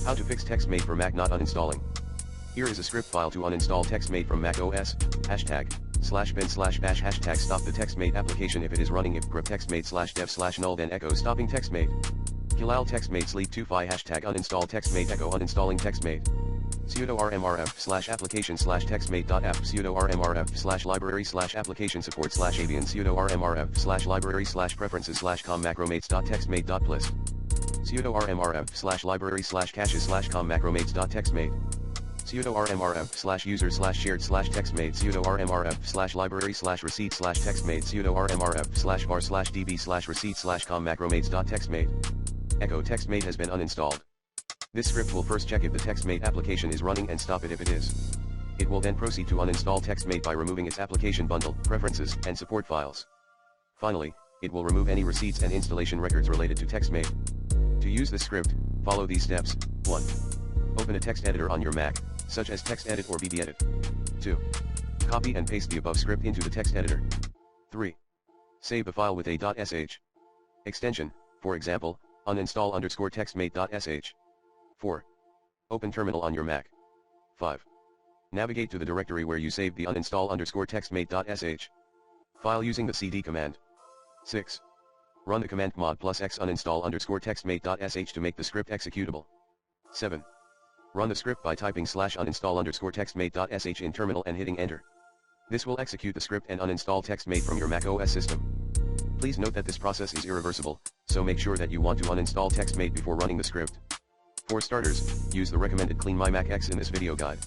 How to fix TextMate for Mac not uninstalling. Here is a script file to uninstall TextMate from Mac OS, #bin/bash #stop the TextMate application if it is running if grep TextMate/dev/null then echo stopping TextMate. Killall TextMate sleep 2fi #uninstall TextMate echo uninstalling TextMate. Sudo rmrf/application/textmate.app sudo rmrf/library/application support/avian sudo rmrf/library/preferences/com.macromates.TextMate.plist. Sudo rmrf/library/caches/com.macromates.TextMate. Sudo rmrf/user/shared/textmate sudo rmrf/library/receipt/textmate sudo rmrf/var/db/receipt/com.macromates.TextMate. Echo TextMate has been uninstalled. This script will first check if the TextMate application is running and stop it if it is. It will then proceed to uninstall TextMate by removing its application bundle, preferences, and support files. Finally, it will remove any receipts and installation records related to TextMate. To use this script, follow these steps. 1. Open a text editor on your Mac, such as TextEdit or BBEdit. 2. Copy and paste the above script into the text editor. 3. Save the file with a .sh extension, for example, uninstall_textmate.sh. 4. Open terminal on your Mac. 5. Navigate to the directory where you saved the uninstall_textmate.sh file using the cd command. 6. Run the command mod +x uninstall_textmate.sh to make the script executable. 7. Run the script by typing /uninstall_textmate.sh in terminal and hitting enter. This will execute the script and uninstall TextMate from your Mac OS system. Please note that this process is irreversible, so make sure that you want to uninstall TextMate before running the script. For starters, use the recommended Clean My Mac X in this video guide.